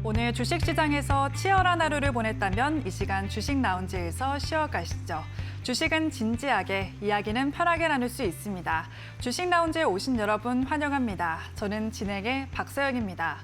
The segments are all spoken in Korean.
오늘 주식시장에서 치열한 하루를 보냈다면 이 시간 주식 라운지에서 쉬어가시죠. 주식은 진지하게, 이야기는 편하게 나눌 수 있습니다. 주식 라운지에 오신 여러분 환영합니다. 저는 진행의 박서영입니다.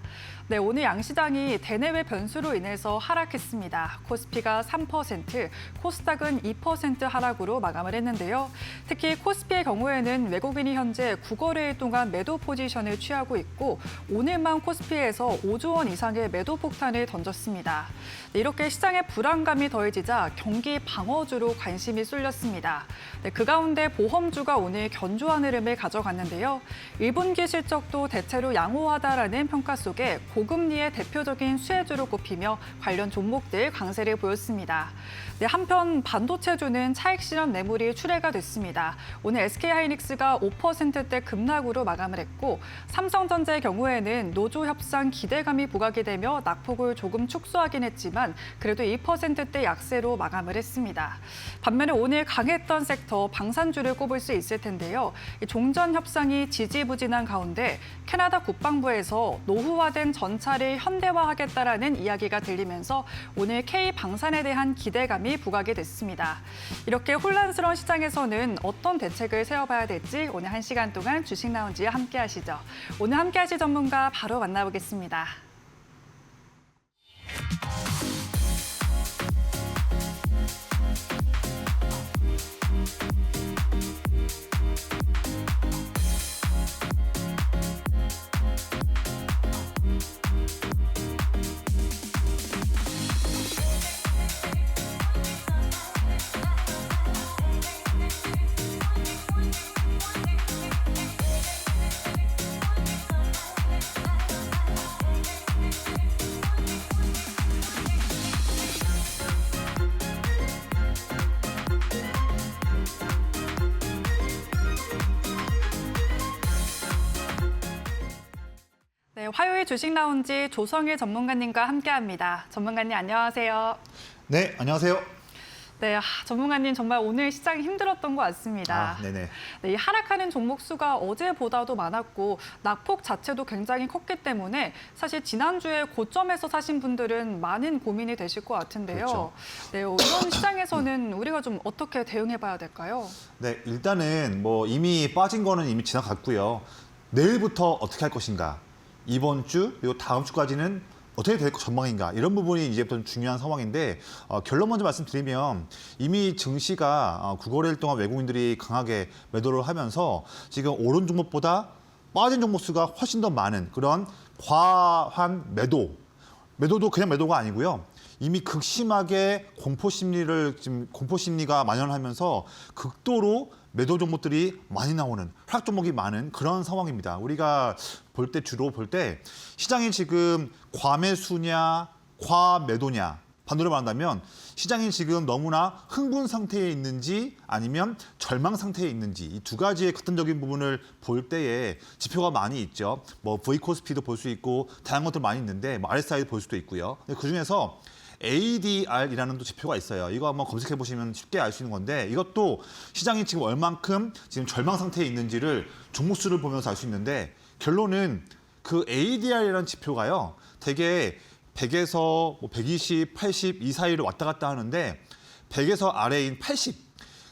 네, 오늘 양시장이 대내외 변수로 인해서 하락했습니다. 코스피가 3%, 코스닥은 2% 하락으로 마감을 했는데요. 특히 코스피의 경우에는 외국인이 현재 9거래일 동안 매도 포지션을 취하고 있고 오늘만 코스피에서 5조 원 이상의 매도 폭탄을 던졌습니다. 네, 이렇게 시장의 불안감이 더해지자 경기 방어주로 관심이 쏠렸습니다. 네, 그 가운데 보험주가 오늘 견조한 흐름을 가져갔는데요. 1분기 실적도 대체로 양호하다라는 평가 속에 고금리의 대표적인 수혜주로 꼽히며 관련 종목들 강세를 보였습니다. 네, 한편 반도체주는 차익 실현 매물이 출회가 됐습니다. 오늘 SK하이닉스가 5%대 급락으로 마감을 했고 삼성전자의 경우에는 노조 협상 기대감이 부각이 되며 낙폭을 조금 축소하긴 했지만 그래도 2%대 약세로 마감을 했습니다. 반면에 오늘 강했던 섹터 방산주를 꼽을 수 있을 텐데요. 종전 협상이 지지부진한 가운데 캐나다 국방부에서 노후화된 전차를 현대화하겠다라는 이야기가 들리면서 오늘 K방산에 대한 기대감이 부각이 됐습니다. 이렇게 혼란스러운 시장에서는 어떤 대책을 세워봐야 될지 오늘 1시간 동안 주식 라운지에 함께 하시죠. 오늘 함께 하실 전문가 바로 만나보겠습니다. 네, 화요일 주식 라운지 조성일 전문가님과 함께합니다. 전문가님 안녕하세요. 네, 안녕하세요. 네, 전문가님 정말 오늘 시장이 힘들었던 것 같습니다. 네네. 네, 이 하락하는 종목 수가 어제보다도 많았고 낙폭 자체도 굉장히 컸기 때문에 사실 지난주에 고점에서 사신 분들은 많은 고민이 되실 것 같은데요. 그렇죠. 네, 이런 시장에서는 우리가 좀 어떻게 대응해봐야 될까요? 네, 일단은 뭐 이미 빠진 거는 이미 지나갔고요. 내일부터 어떻게 할 것인가? 이번 주 그리고 다음 주까지는 어떻게 될 전망인가? 이런 부분이 이제부터 중요한 상황인데 결론 먼저 말씀드리면 이미 증시가 9거래일 동안 외국인들이 강하게 매도를 하면서 지금 오른 종목보다 빠진 종목 수가 훨씬 더 많은 그런 과한 매도도 그냥 매도가 아니고요. 이미 극심하게 공포심리가 만연하면서 극도로 매도 종목들이 많이 나오는 하락 종목이 많은 그런 상황입니다. 우리가 주로 볼 때 시장이 지금 과매수냐 과매도냐 반대로 말한다면 시장이 지금 너무나 흥분 상태에 있는지 아니면 절망 상태에 있는지 이 두 가지의 극단적인 부분을 볼 때에 지표가 많이 있죠. 뭐 V코스피도 볼 수 있고 다양한 것들 많이 있는데 뭐 RSI도 볼 수도 있고요. 그중에서 ADR이라는 또 지표가 있어요. 이거 한번 검색해 보시면 쉽게 알 수 있는 건데 이것도 시장이 지금 얼만큼 지금 절망 상태에 있는지를 종목수를 보면서 알 수 있는데 결론은 그 ADR이라는 지표가요. 되게 100에서 120, 80 이 사이를 왔다 갔다 하는데 100에서 아래인 80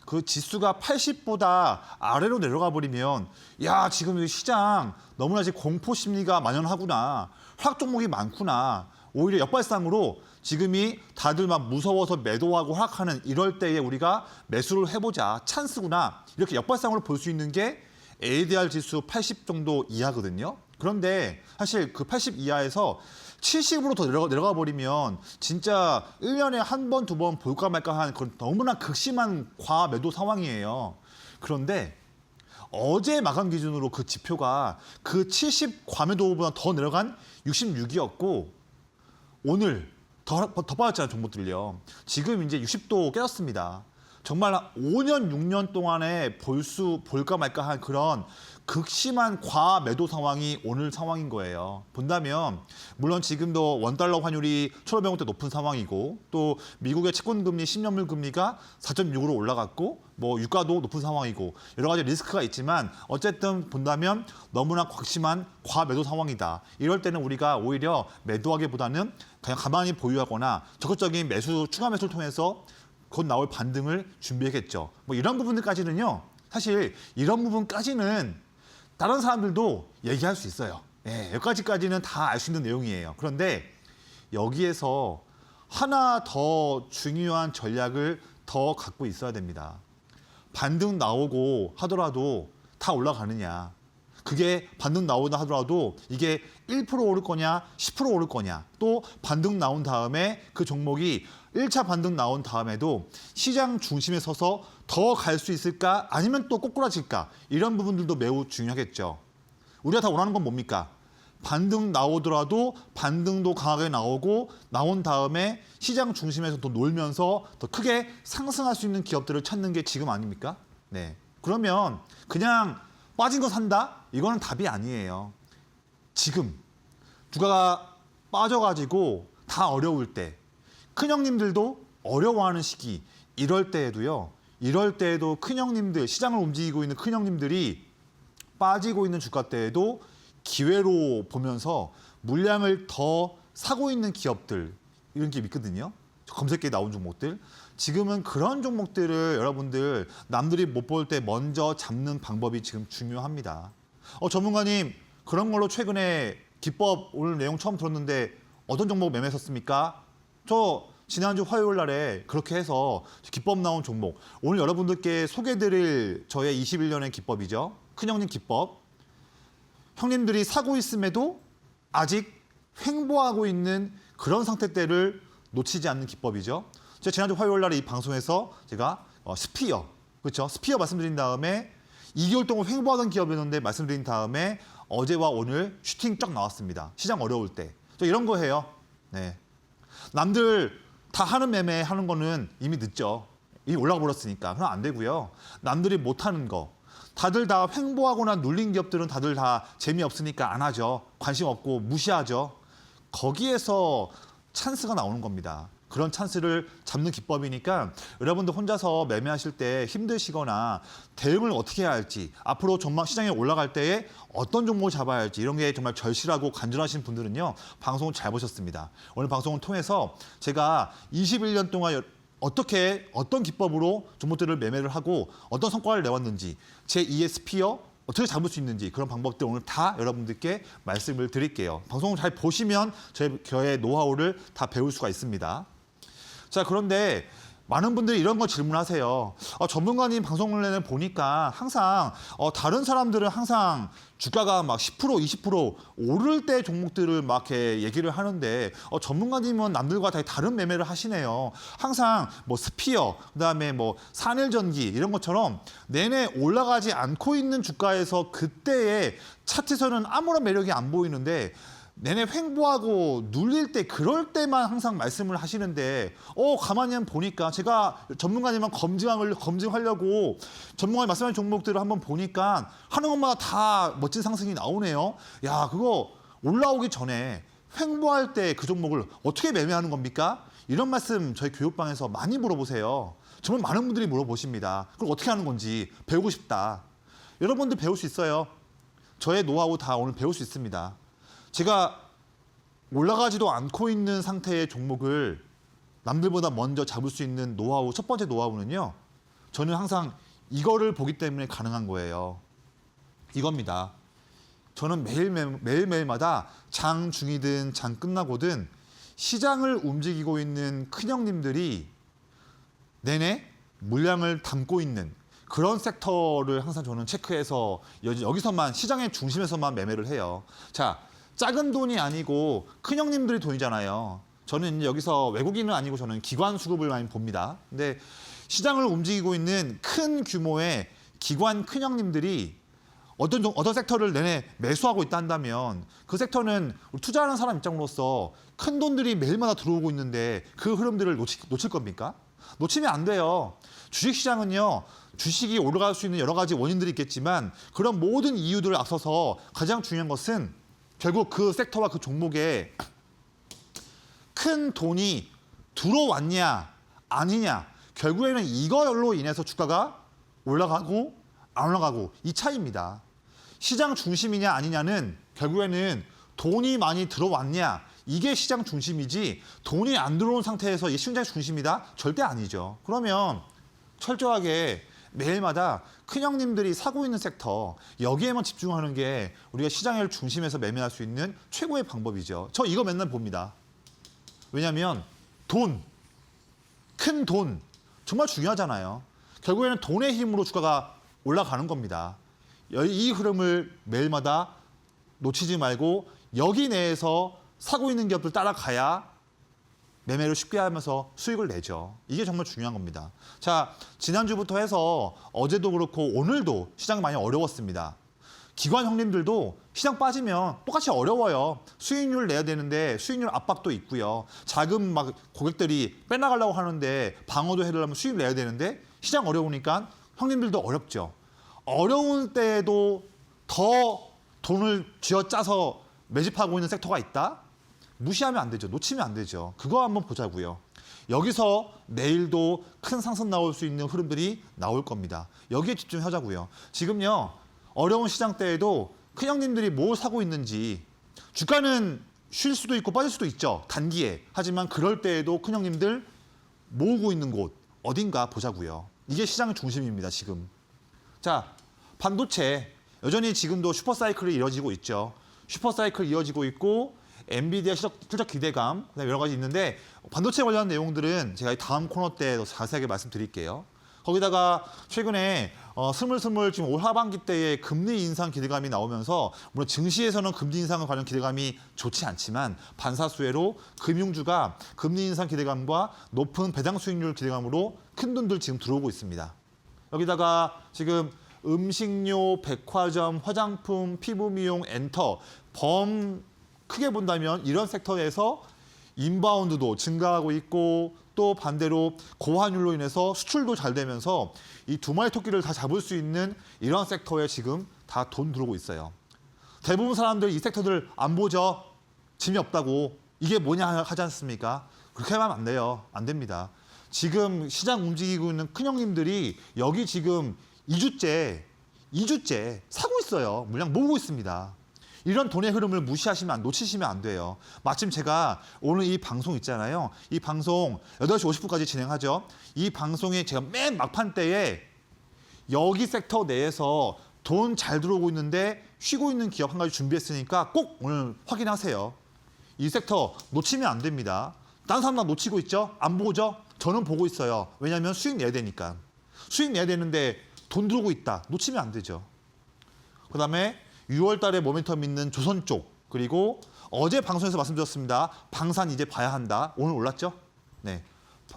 그 지수가 80보다 아래로 내려가 버리면 야 지금 이 시장 너무나 지금 공포 심리가 만연하구나. 하락 종목이 많구나. 오히려 역발상으로 지금이 다들 막 무서워서 매도하고 하락하는 이럴 때에 우리가 매수를 해보자. 찬스구나. 이렇게 역발상으로 볼 수 있는 게 ADR 지수 80 정도 이하거든요. 그런데 사실 그 80 이하에서 70으로 더 내려가 버리면 진짜 1년에 한 번, 두 번 볼까 말까 하는 그런 너무나 극심한 과매도 상황이에요. 그런데 어제 마감 기준으로 그 지표가 그 70 과매도보다 더 내려간 66이었고 오늘 더 빠졌잖아요, 종목들이요. 지금 이제 60도 깨졌습니다. 정말 5년, 6년 동안에 볼까 말까 한 그런 극심한 과매도 상황이 오늘 상황인 거예요. 본다면 물론 지금도 원달러 환율이 1,500원대 높은 상황이고 또 미국의 채권금리 10년물 금리가 4.6으로 올라갔고 뭐 유가도 높은 상황이고 여러 가지 리스크가 있지만 어쨌든 본다면 너무나 극심한 과매도 상황이다. 이럴 때는 우리가 오히려 매도하기보다는 그냥 가만히 보유하거나 적극적인 추가 매수를 통해서 곧 나올 반등을 준비하겠죠. 뭐 이런 부분들까지는요. 사실 이런 부분까지는 다른 사람들도 얘기할 수 있어요. 예, 여기까지는 다 알 수 있는 내용이에요. 그런데 여기에서 하나 더 중요한 전략을 더 갖고 있어야 됩니다. 반등 나오고 하더라도 다 올라가느냐. 그게 반등 나오다 하더라도 이게 1% 오를 거냐, 10% 오를 거냐. 또 반등 나온 다음에 그 종목이 1차 반등 나온 다음에도 시장 중심에 서서 더 갈 수 있을까? 아니면 또 꼬꾸라질까? 이런 부분들도 매우 중요하겠죠. 우리가 다 원하는 건 뭡니까? 반등 나오더라도 반등도 강하게 나오고 나온 다음에 시장 중심에서 또 놀면서 더 크게 상승할 수 있는 기업들을 찾는 게 지금 아닙니까? 네. 그러면 그냥 빠진 거 산다? 이거는 답이 아니에요. 지금 주가가 빠져가지고 다 어려울 때 큰형님들도 어려워하는 시기 이럴 때에도요. 이럴 때에도 큰형님들 시장을 움직이고 있는 큰형님들이 빠지고 있는 주가 때에도 기회로 보면서 물량을 더 사고 있는 기업들 이런 게 있거든요. 검색기에 나온 종목들. 지금은 그런 종목들을 여러분들 남들이 못 볼 때 먼저 잡는 방법이 지금 중요합니다. 전문가님 그런 걸로 최근에 기법 오늘 내용 처음 들었는데 어떤 종목 매매했었습니까? 저 지난주 화요일 날에 그렇게 해서 기법 나온 종목 오늘 여러분들께 소개드릴 저의 21년의 기법이죠. 큰형님 기법. 형님들이 사고 있음에도 아직 횡보하고 있는 그런 상태 때를 놓치지 않는 기법이죠. 제가 지난주 화요일 날에 이 방송에서 제가 스피어, 그렇죠? 스피어 말씀드린 다음에 2개월 동안 횡보하던 기업이었는데 말씀드린 다음에 어제와 오늘 슈팅 쫙 나왔습니다. 시장 어려울 때. 저 이런 거 해요. 네. 남들 다 하는 매매 하는 거는 이미 늦죠. 이미 올라가 버렸으니까. 그럼 안 되고요. 남들이 못 하는 거. 다들 다 횡보하거나 눌린 기업들은 다들 다 재미없으니까 안 하죠. 관심 없고 무시하죠. 거기에서 찬스가 나오는 겁니다. 그런 찬스를 잡는 기법이니까 여러분들 혼자서 매매하실 때 힘드시거나 대응을 어떻게 해야 할지 앞으로 전망 시장에 올라갈 때에 어떤 종목을 잡아야 할지 이런 게 정말 절실하고 간절하신 분들은요. 방송을 잘 보셨습니다. 오늘 방송을 통해서 제가 21년 동안 어떻게 어떤 기법으로 종목들을 매매를 하고 어떤 성과를 내왔는지 제 2의 스피어 어떻게 잡을 수 있는지 그런 방법들 오늘 다 여러분들께 말씀을 드릴게요. 방송을 잘 보시면 저의 노하우를 다 배울 수가 있습니다. 자, 그런데 많은 분들이 이런 거 질문하세요. 전문가님 방송을 내내 보니까 항상 다른 사람들은 항상 주가가 막 10%, 20% 오를 때 종목들을 막 이렇게 얘기를 하는데 전문가님은 남들과 다른 매매를 하시네요. 항상 뭐 스피어, 그다음에 뭐 산일전기 이런 것처럼 내내 올라가지 않고 있는 주가에서 그때의 차트에서는 아무런 매력이 안 보이는데 내내 횡보하고 눌릴 때 그럴 때만 항상 말씀을 하시는데 가만히 한번 보니까 제가 전문가님만 검증하려고 전문가님 말씀하신 종목들을 한번 보니까 하는 것마다 다 멋진 상승이 나오네요. 야, 그거 올라오기 전에 횡보할 때 그 종목을 어떻게 매매하는 겁니까? 이런 말씀 저희 교육방에서 많이 물어보세요. 정말 많은 분들이 물어보십니다. 그럼 어떻게 하는 건지 배우고 싶다. 여러분들 배울 수 있어요. 저의 노하우 다 오늘 배울 수 있습니다. 제가 올라가지도 않고 있는 상태의 종목을 남들보다 먼저 잡을 수 있는 노하우, 첫 번째 노하우는요. 저는 항상 이거를 보기 때문에 가능한 거예요. 이겁니다. 저는 매일매일마다 장 중이든 장 끝나고든 시장을 움직이고 있는 큰형님들이 내내 물량을 담고 있는 그런 섹터를 항상 저는 체크해서 여기서만 시장의 중심에서만 매매를 해요. 자, 작은 돈이 아니고 큰형님들이 돈이잖아요. 저는 여기서 외국인은 아니고 저는 기관 수급을 많이 봅니다. 근데 시장을 움직이고 있는 큰 규모의 기관 큰형님들이 어떤 섹터를 내내 매수하고 있다 한다면 그 섹터는 투자하는 사람 입장으로서 큰 돈들이 매일마다 들어오고 있는데 그 흐름들을 놓칠 겁니까? 놓치면 안 돼요. 주식시장은요. 주식이 올라갈 수 있는 여러 가지 원인들이 있겠지만 그런 모든 이유들을 앞서서 가장 중요한 것은 결국 그 섹터와 그 종목에 큰 돈이 들어왔냐 아니냐 결국에는 이걸로 인해서 주가가 올라가고 안 올라가고 이 차이입니다. 시장 중심이냐 아니냐는 결국에는 돈이 많이 들어왔냐 이게 시장 중심이지 돈이 안 들어온 상태에서 이 시장 중심이다? 절대 아니죠. 그러면 철저하게 매일마다 큰형님들이 사고 있는 섹터 여기에만 집중하는 게 우리가 시장을 중심에서 매매할 수 있는 최고의 방법이죠. 저 이거 맨날 봅니다. 왜냐하면 큰 돈 정말 중요하잖아요. 결국에는 돈의 힘으로 주가가 올라가는 겁니다. 이 흐름을 매일마다 놓치지 말고 여기 내에서 사고 있는 기업들 따라가야 매매를 쉽게 하면서 수익을 내죠. 이게 정말 중요한 겁니다. 자, 지난주부터 해서 어제도 그렇고 오늘도 시장이 많이 어려웠습니다. 기관 형님들도 시장 빠지면 똑같이 어려워요. 수익률 내야 되는데 수익률 압박도 있고요. 자금 막 고객들이 빼나가려고 하는데 방어도 해달라면 수익 내야 되는데 시장 어려우니까 형님들도 어렵죠. 어려운 때에도 더 돈을 쥐어짜서 매집하고 있는 섹터가 있다? 무시하면 안 되죠. 놓치면 안 되죠. 그거 한번 보자고요. 여기서 내일도 큰 상승 나올 수 있는 흐름들이 나올 겁니다. 여기에 집중하자고요. 지금요. 어려운 시장 때에도 큰형님들이 뭘 사고 있는지 주가는 쉴 수도 있고 빠질 수도 있죠. 단기에. 하지만 그럴 때에도 큰형님들 모으고 있는 곳 어딘가 보자고요. 이게 시장의 중심입니다. 지금. 자, 반도체 여전히 지금도 슈퍼사이클이 이어지고 있죠. 슈퍼사이클 이어지고 있고 엔비디아 실적 기대감 여러 가지 있는데 반도체 관련 내용들은 제가 다음 코너 때 더 자세하게 말씀드릴게요. 거기다가 최근에 스물스물 지금 올 하반기 때에 금리 인상 기대감이 나오면서 물론 증시에서는 금리 인상 관련 기대감이 좋지 않지만 반사수혜로 금융주가 금리 인상 기대감과 높은 배당 수익률 기대감으로 큰 돈들 지금 들어오고 있습니다. 여기다가 지금 음식료, 백화점, 화장품, 피부 미용, 엔터, 크게 본다면 이런 섹터에서 인바운드도 증가하고 있고 또 반대로 고환율로 인해서 수출도 잘 되면서 이 두 마리 토끼를 다 잡을 수 있는 이런 섹터에 지금 다 돈 들어오고 있어요. 대부분 사람들 이 섹터들 안 보죠. 재미없다고. 이게 뭐냐 하지 않습니까? 그렇게 하면 안 돼요. 안 됩니다. 지금 시장 움직이고 있는 큰형님들이 여기 지금 2주째 사고 있어요. 물량 모으고 있습니다. 이런 돈의 흐름을 놓치시면 안 돼요. 마침 제가 오늘 이 방송 있잖아요. 이 방송 8시 50분까지 진행하죠. 이 방송에 제가 맨 막판 때에 여기 섹터 내에서 돈 잘 들어오고 있는데 쉬고 있는 기업 한 가지 준비했으니까 꼭 오늘 확인하세요. 이 섹터 놓치면 안 됩니다. 다른 사람 다 놓치고 있죠? 안 보죠? 저는 보고 있어요. 왜냐하면 수익 내야 되니까. 수익 내야 되는데 돈 들어오고 있다. 놓치면 안 되죠. 그다음에 6월 달에 모멘텀 있는 조선 쪽 그리고 어제 방송에서 말씀드렸습니다. 방산 이제 봐야 한다. 오늘 올랐죠? 네.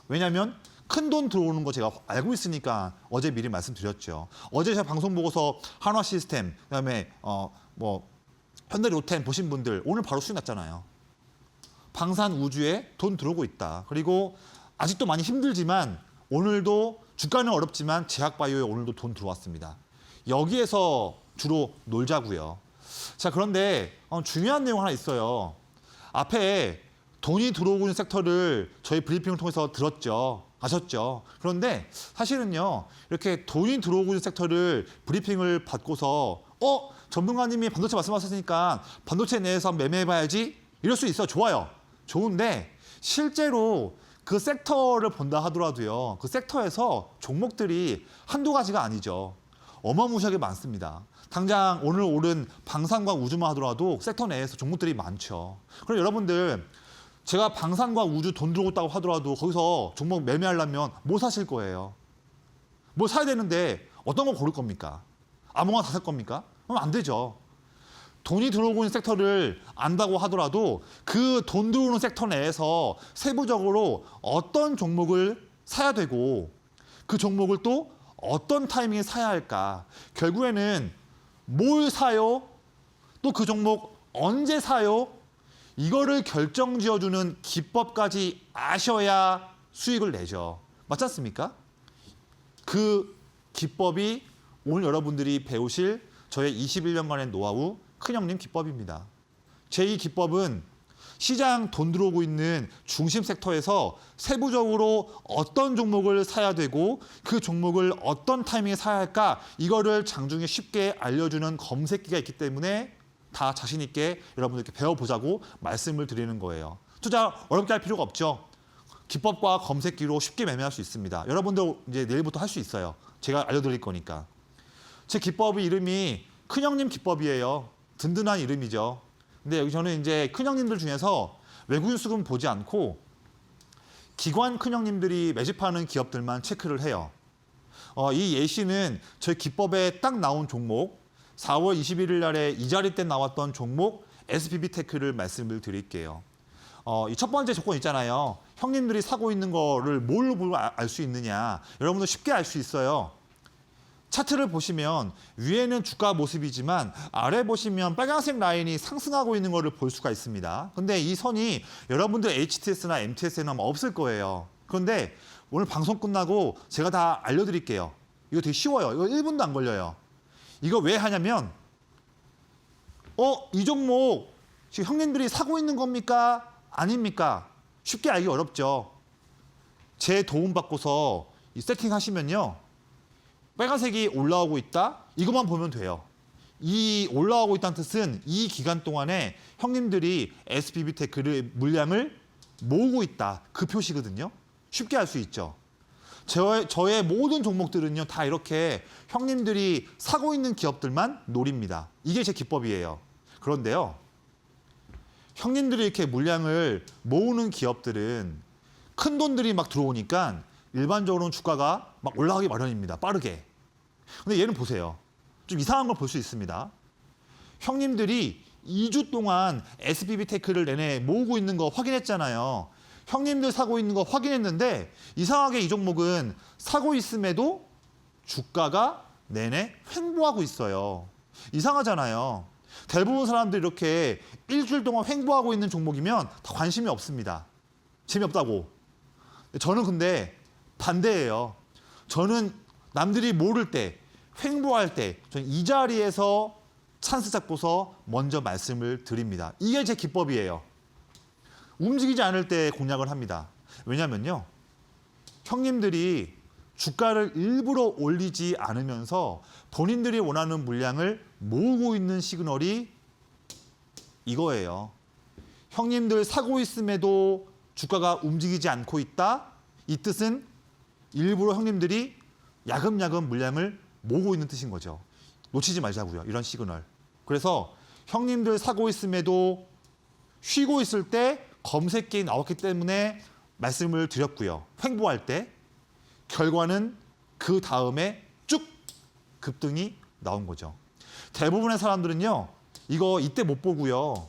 왜냐하면 큰 돈 들어오는 거 제가 알고 있으니까 어제 미리 말씀드렸죠. 어제 제가 방송 보고서 한화 시스템 그다음에 현대로템 보신 분들 오늘 바로 수익 났잖아요. 방산 우주에 돈 들어오고 있다. 그리고 아직도 많이 힘들지만 오늘도 주가는 어렵지만 제약바이오에 오늘도 돈 들어왔습니다. 여기에서 주로 놀자고요. 자, 그런데 중요한 내용 하나 있어요. 앞에 돈이 들어오고 있는 섹터를 저희 브리핑을 통해서 아셨죠? 그런데 사실은요. 이렇게 돈이 들어오고 있는 섹터를 브리핑을 받고서 전문가님이 반도체 말씀하셨으니까 반도체 내에서 매매해봐야지 이럴 수 있어. 좋아요. 좋은데 실제로 그 섹터를 본다 하더라도요. 그 섹터에서 종목들이 한두 가지가 아니죠. 어마무시하게 많습니다. 당장 오늘 오른 방산과 우주만 하더라도 섹터 내에서 종목들이 많죠. 그럼 여러분들 제가 방산과 우주 돈 들어오고 있다고 하더라도 거기서 종목 매매하려면 뭐 사실 거예요? 뭐 사야 되는데 어떤 거 고를 겁니까? 아무거나 다 살 겁니까? 그럼 안 되죠. 돈이 들어오고 있는 섹터를 안다고 하더라도 그 돈 들어오는 섹터 내에서 세부적으로 어떤 종목을 사야 되고 그 종목을 또 어떤 타이밍에 사야 할까? 결국에는 뭘 사요? 또 그 종목 언제 사요? 이거를 결정지어주는 기법까지 아셔야 수익을 내죠. 맞지 않습니까? 그 기법이 오늘 여러분들이 배우실 저의 21년간의 노하우 큰형님 기법입니다. 제 이 기법은 시장 돈 들어오고 있는 중심 섹터에서 세부적으로 어떤 종목을 사야 되고 그 종목을 어떤 타이밍에 사야 할까 이거를 장중에 쉽게 알려주는 검색기가 있기 때문에 다 자신 있게 여러분들께 배워보자고 말씀을 드리는 거예요. 투자 어렵게 할 필요가 없죠. 기법과 검색기로 쉽게 매매할 수 있습니다. 여러분들 이제 내일부터 할 수 있어요. 제가 알려드릴 거니까. 제 기법의 이름이 큰형님 기법이에요. 든든한 이름이죠. 근데 여기 저는 이제 큰형님들 중에서 외국인 수급 보지 않고 기관 큰형님들이 매집하는 기업들만 체크를 해요. 이 예시는 저희 기법에 딱 나온 종목 4월 21일 날에 이 자리 때 나왔던 종목 SBB테크를 말씀을 드릴게요. 이 첫 번째 조건 있잖아요. 형님들이 사고 있는 거를 뭘로 보고 알 수 있느냐. 여러분들 쉽게 알 수 있어요. 차트를 보시면 위에는 주가 모습이지만 아래 보시면 빨간색 라인이 상승하고 있는 거를 볼 수가 있습니다. 근데 이 선이 여러분들 HTS나 MTS에는 없을 거예요. 그런데 오늘 방송 끝나고 제가 다 알려드릴게요. 이거 되게 쉬워요. 이거 1분도 안 걸려요. 이거 왜 하냐면 이 종목 지금 형님들이 사고 있는 겁니까? 아닙니까? 쉽게 알기 어렵죠. 제 도움 받고서 이 세팅하시면요. 빨간색이 올라오고 있다? 이것만 보면 돼요. 이 올라오고 있다는 뜻은 이 기간 동안에 형님들이 SBB테크의 물량을 모으고 있다. 그 표시거든요. 쉽게 알 수 있죠. 저의 모든 종목들은요. 다 이렇게 형님들이 사고 있는 기업들만 노립니다. 이게 제 기법이에요. 그런데요. 형님들이 이렇게 물량을 모으는 기업들은 큰 돈들이 막 들어오니까 일반적으로는 주가가 막 올라가기 마련입니다. 빠르게. 근데 얘는 보세요. 좀 이상한 걸 볼 수 있습니다. 형님들이 2주 동안 SBB테크를 내내 모으고 있는 거 확인했잖아요. 형님들 사고 있는 거 확인했는데 이상하게 이 종목은 사고 있음에도 주가가 내내 횡보하고 있어요. 이상하잖아요. 대부분 사람들이 이렇게 일주일 동안 횡보하고 있는 종목이면 다 관심이 없습니다. 재미없다고. 저는 근데 반대예요. 저는 남들이 모를 때, 횡보할 때, 저는 이 자리에서 찬스 잡고서 먼저 말씀을 드립니다. 이게 제 기법이에요. 움직이지 않을 때 공략을 합니다. 왜냐면요. 형님들이 주가를 일부러 올리지 않으면서 본인들이 원하는 물량을 모으고 있는 시그널이 이거예요. 형님들 사고 있음에도 주가가 움직이지 않고 있다. 이 뜻은 일부러 형님들이 야금야금 물량을 모으고 있는 뜻인 거죠. 놓치지 말자고요. 이런 시그널. 그래서 형님들 사고 있음에도 쉬고 있을 때 검색기 나왔기 때문에 말씀을 드렸고요. 횡보할 때 결과는 그 다음에 쭉 급등이 나온 거죠. 대부분의 사람들은요. 이거 이때 못 보고요.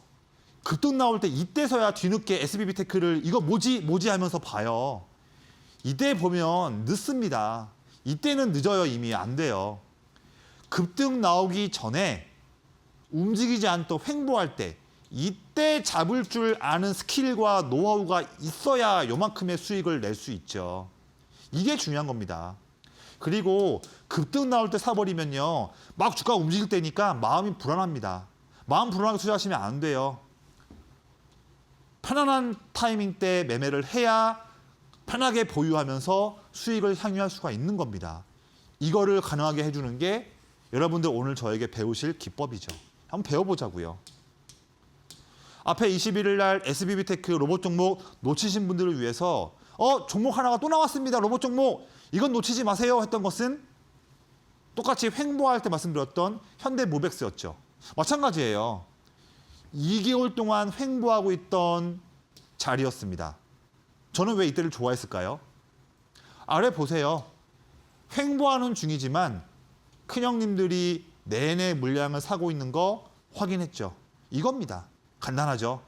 급등 나올 때 이때서야 뒤늦게 SBB테크를 이거 뭐지 하면서 봐요. 이때 보면 늦습니다. 이때는 늦어요. 이미 안 돼요. 급등 나오기 전에 움직이지 않던 횡보할 때 이때 잡을 줄 아는 스킬과 노하우가 있어야 요만큼의 수익을 낼 수 있죠. 이게 중요한 겁니다. 그리고 급등 나올 때 사버리면요. 막 주가가 움직일 때니까 마음이 불안합니다. 마음 불안하게 투자하시면 안 돼요. 편안한 타이밍 때 매매를 해야 편하게 보유하면서 수익을 향유할 수가 있는 겁니다. 이거를 가능하게 해주는 게 여러분들 오늘 저에게 배우실 기법이죠. 한번 배워보자고요. 앞에 21일 날 SBB테크 로봇 종목 놓치신 분들을 위해서 종목 하나가 또 나왔습니다. 로봇 종목. 이건 놓치지 마세요 했던 것은 똑같이 횡보할 때 말씀드렸던 현대모백스였죠. 마찬가지예요. 2개월 동안 횡보하고 있던 자리였습니다. 저는 왜 이때를 좋아했을까요? 아래 보세요. 횡보하는 중이지만 큰형님들이 내내 물량을 사고 있는 거 확인했죠. 이겁니다. 간단하죠.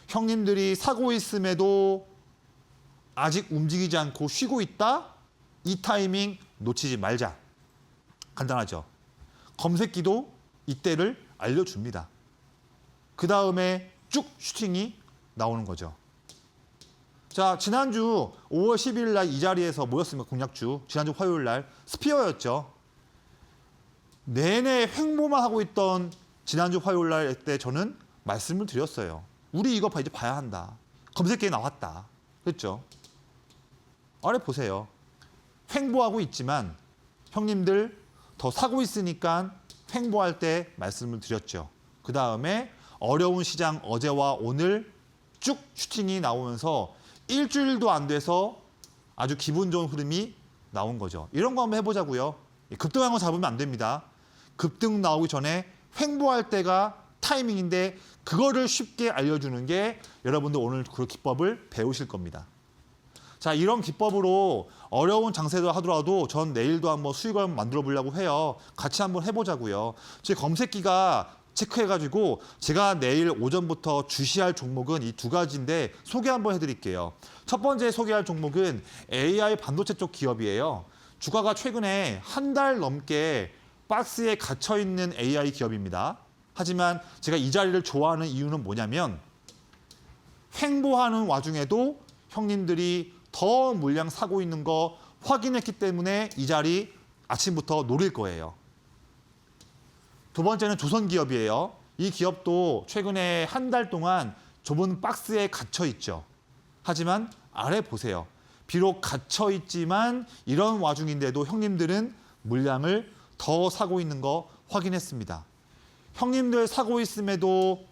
형님들이 사고 있음에도 아직 움직이지 않고 쉬고 있다? 이 타이밍 놓치지 말자. 간단하죠. 검색기도 이때를 알려줍니다. 그 다음에 쭉 슈팅이 나오는 거죠. 자, 지난주 5월 12일 날 이 자리에서 모였습니다. 공약주. 지난주 화요일 날 스피어였죠. 내내 횡보만 하고 있던 지난주 화요일 날 때 저는 말씀을 드렸어요. 우리 이거 이제 봐야 한다. 검색기에 나왔다. 그랬죠? 아래 보세요. 횡보하고 있지만 형님들 더 사고 있으니까 횡보할 때 말씀을 드렸죠. 그 다음에 어려운 시장 어제와 오늘 쭉 슈팅이 나오면서 일주일도 안 돼서 아주 기분 좋은 흐름이 나온 거죠. 이런 거 한번 해보자고요. 급등한 거 잡으면 안 됩니다. 급등 나오기 전에 횡보할 때가 타이밍인데 그거를 쉽게 알려주는 게 여러분들 오늘 그 기법을 배우실 겁니다. 자, 이런 기법으로 어려운 장세도 하더라도 전 내일도 한번 수익을 만들어 보려고 해요. 같이 한번 해보자고요. 제 검색기가 체크해가지고 제가 내일 오전부터 주시할 종목은 이 두 가지인데 소개 한번 해드릴게요. 첫 번째 소개할 종목은 AI 반도체 쪽 기업이에요. 주가가 최근에 한 달 넘게 박스에 갇혀있는 AI 기업입니다. 하지만 제가 이 자리를 좋아하는 이유는 뭐냐면 횡보하는 와중에도 형님들이 더 물량 사고 있는 거 확인했기 때문에 이 자리 아침부터 노릴 거예요. 두 번째는 조선기업이에요. 이 기업도 최근에 한 달 동안 좁은 박스에 갇혀 있죠. 하지만 아래 보세요. 비록 갇혀 있지만 이런 와중인데도 형님들은 물량을 더 사고 있는 거 확인했습니다. 형님들 사고 있음에도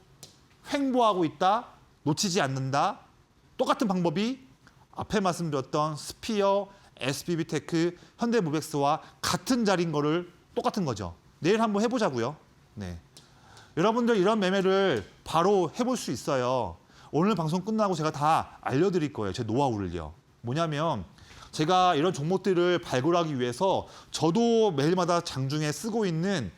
횡보하고 있다, 놓치지 않는다. 똑같은 방법이 앞에 말씀드렸던 스피어, SBB테크, 현대모백스와 같은 자리인 거를 똑같은 거죠. 내일 한번 해보자고요. 네. 여러분들 이런 매매를 바로 해볼 수 있어요. 오늘 방송 끝나고 제가 다 알려드릴 거예요. 제 노하우를요. 뭐냐면 제가 이런 종목들을 발굴하기 위해서 저도 매일마다 장중에 쓰고 있는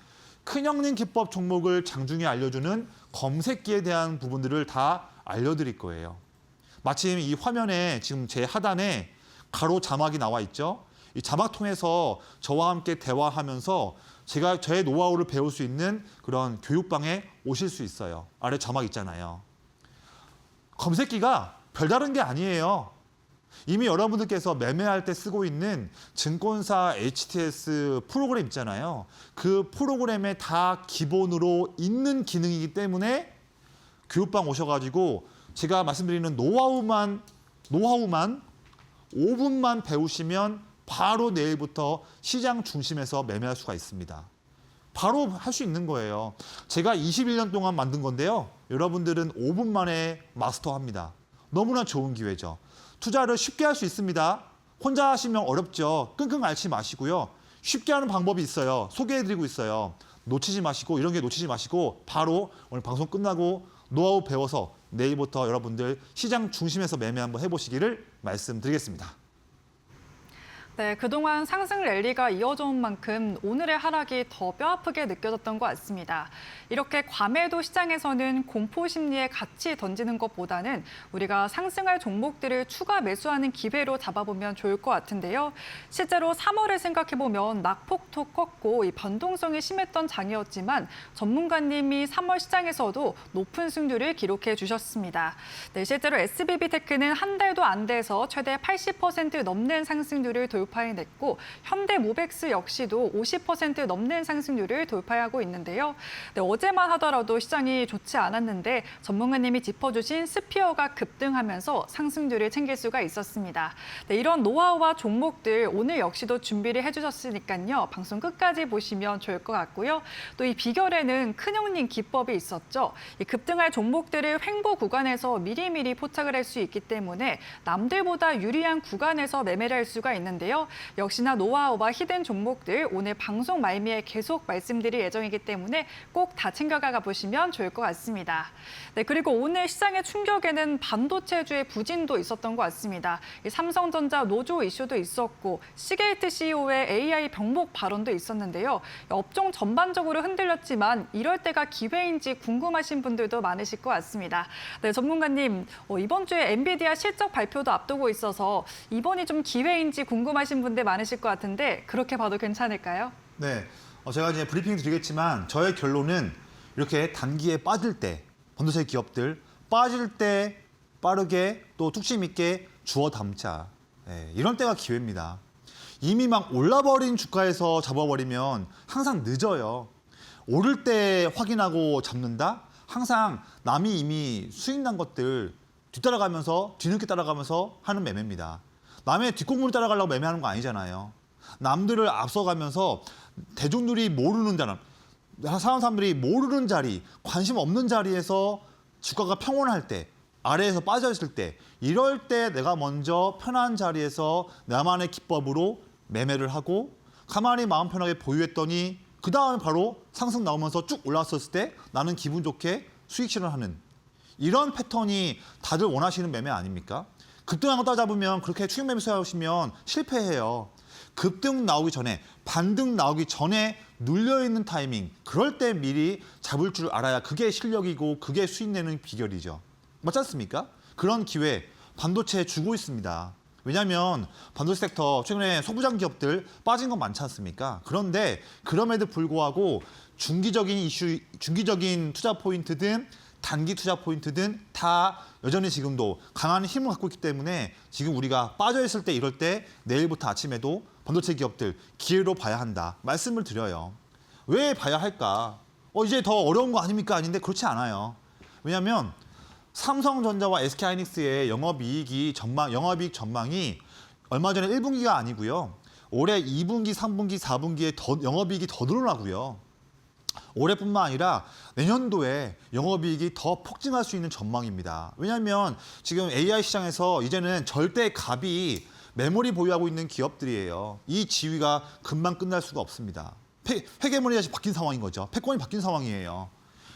큰형님 기법 종목을 장중에 알려주는 검색기에 대한 부분들을 다 알려드릴 거예요. 마침 이 화면에 지금 제 하단에 가로 자막이 나와 있죠. 이 자막 통해서 저와 함께 대화하면서 제가 저의 노하우를 배울 수 있는 그런 교육방에 오실 수 있어요. 아래 자막 있잖아요. 검색기가 별다른 게 아니에요. 이미 여러분들께서 매매할 때 쓰고 있는 증권사 HTS 프로그램 있잖아요. 그 프로그램에 다 기본으로 있는 기능이기 때문에 교육방 오셔가지고 제가 말씀드리는 노하우만 5분만 배우시면 바로 내일부터 시장 중심에서 매매할 수가 있습니다. 바로 할 수 있는 거예요. 제가 21년 동안 만든 건데요. 여러분들은 5분 만에 마스터합니다. 너무나 좋은 기회죠. 투자를 쉽게 할 수 있습니다. 혼자 하시면 어렵죠. 끙끙 앓지 마시고요. 쉽게 하는 방법이 있어요. 소개해드리고 있어요. 놓치지 마시고 이런 게 놓치지 마시고 바로 오늘 방송 끝나고 노하우 배워서 내일부터 여러분들 시장 중심에서 매매 한번 해보시기를 말씀드리겠습니다. 네, 그동안 상승 랠리가 이어져 온 만큼 오늘의 하락이 더 뼈아프게 느껴졌던 것 같습니다. 이렇게 과매도 시장에서는 공포 심리에 같이 던지는 것보다는 우리가 상승할 종목들을 추가 매수하는 기회로 잡아보면 좋을 것 같은데요. 실제로 3월을 생각해보면 낙폭도 컸고 이 변동성이 심했던 장이었지만 전문가님이 3월 시장에서도 높은 승률을 기록해 주셨습니다. 네, 실제로 SBB테크는 한 달도 안 돼서 최대 80% 넘는 상승률을 돌파해냈고 현대모백스 역시도 50% 넘는 상승률을 돌파하고 있는데요. 네, 어제만 하더라도 시장이 좋지 않았는데 전문가님이 짚어주신 스피어가 급등하면서 상승률을 챙길 수가 있었습니다. 네, 이런 노하우와 종목들 오늘 역시도 준비를 해주셨으니까요. 방송 끝까지 보시면 좋을 것 같고요. 또 이 비결에는 큰형님 기법이 있었죠. 이 급등할 종목들을 횡보 구간에서 미리미리 포착을 할 수 있기 때문에 남들보다 유리한 구간에서 매매를 할 수가 있는데요. 역시나 노하우와 히든 종목들 오늘 방송 말미에 계속 말씀드릴 예정이기 때문에 꼭 다 챙겨가 보시면 좋을 것 같습니다. 네, 그리고 오늘 시장의 충격에는 반도체주의 부진도 있었던 것 같습니다. 이 삼성전자 노조 이슈도 있었고 시게이트 CEO의 AI 병목 발언도 있었는데요. 업종 전반적으로 흔들렸지만 이럴 때가 기회인지 궁금하신 분들도 많으실 것 같습니다. 네, 전문가님, 이번 주에 엔비디아 실적 발표도 앞두고 있어서 이번이 좀 기회인지 궁금하신 분들 많으실 것 같은데 그렇게 봐도 괜찮을까요? 네, 제가 이제 브리핑 드리겠지만 저의 결론은 이렇게 단기에 빠질 때 반도체 기업들 빠질 때 빠르게 또 뚝심 있게 주워 담자. 예, 이런 때가 기회입니다. 이미 막 올라버린 주가에서 잡아버리면 항상 늦어요. 오를 때 확인하고 잡는다? 항상 남이 이미 수익 난 것들 뒤따라가면서 뒤늦게 따라가면서 하는 매매입니다. 남의 뒷공문을 따라가려고 매매하는 거 아니잖아요. 남들을 앞서가면서 대중들이 모르는 사람들이 모르는 자리, 관심 없는 자리에서 주가가 평온할 때, 아래에서 빠져있을 때, 이럴 때 내가 먼저 편한 자리에서 나만의 기법으로 매매를 하고 가만히 마음 편하게 보유했더니 그 다음에 바로 상승 나오면서 쭉 올라왔을 때 나는 기분 좋게 수익 실현하는 이런 패턴이 다들 원하시는 매매 아닙니까? 급등한 거 따져보면 그렇게 추격 매매 하시면 실패해요. 급등 나오기 전에, 반등 나오기 전에 눌려있는 타이밍, 그럴 때 미리 잡을 줄 알아야 그게 실력이고 그게 수익 내는 비결이죠. 맞지 않습니까? 그런 기회 반도체에 주고 있습니다. 왜냐하면 반도체 섹터 최근에 소부장 기업들 빠진 거 많지 않습니까? 그런데 그럼에도 불구하고 중기적인 이슈, 중기적인 투자 포인트든 단기 투자 포인트든 다 여전히 지금도 강한 힘을 갖고 있기 때문에 지금 우리가 빠져있을 때 이럴 때 내일부터 아침에도 반도체 기업들 기회로 봐야 한다 말씀을 드려요. 왜 봐야 할까? 이제 더 어려운 거 아닙니까? 아닌데 그렇지 않아요. 왜냐하면 삼성전자와 SK하이닉스의 영업이익 전망이 얼마 전에 1분기가 아니고요. 올해 2분기, 3분기, 4분기에 영업이익이 더 늘어나고요. 올해뿐만 아니라 내년도에 영업이익이 더 폭증할 수 있는 전망입니다. 왜냐하면 지금 AI 시장에서 이제는 절대 갑이 메모리 보유하고 있는 기업들이에요. 이 지위가 금방 끝날 수가 없습니다. 회계물이 다시 바뀐 상황인 거죠. 패권이 바뀐 상황이에요.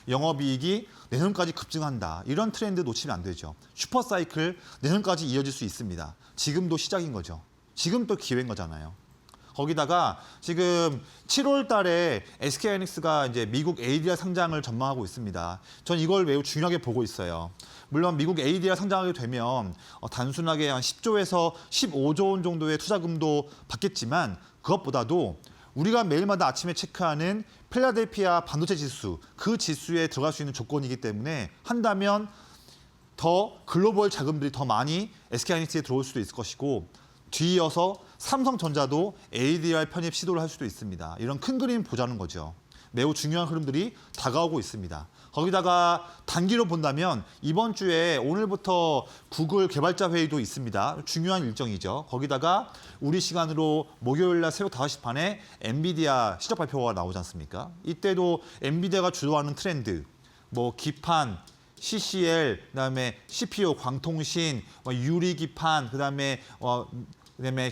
영업이익이 내년까지 급증한다. 이런 트렌드 놓치면 안 되죠. 슈퍼사이클 내년까지 이어질 수 있습니다. 지금도 시작인 거죠. 지금 또 기회인 거잖아요. 거기다가 지금 7월 달에 SK하이닉스가 이제 미국 ADR 상장을 전망하고 있습니다. 전 이걸 매우 중요하게 보고 있어요. 물론 미국 ADR 상장하게 되면 단순하게 한 10조에서 15조 원 정도의 투자금도 받겠지만 그것보다도 우리가 매일마다 아침에 체크하는 필라델피아 반도체 지수, 그 지수에 들어갈 수 있는 조건이기 때문에 한다면 더 글로벌 자금들이 더 많이 SK하이닉스에 들어올 수도 있을 것이고 뒤이어서 삼성전자도 ADR 편입 시도를 할 수도 있습니다. 이런 큰 그림 보자는 거죠. 매우 중요한 흐름들이 다가오고 있습니다. 거기다가 단기로 본다면 이번 주에 오늘부터 구글 개발자 회의도 있습니다. 중요한 일정이죠. 거기다가 우리 시간으로 목요일 날 새벽 5시 반에 엔비디아 실적 발표가 나오지 않습니까? 이때도 엔비디아가 주도하는 트렌드, 기판, CCL, 그다음에 CPU, 광통신, 유리기판, 그다음에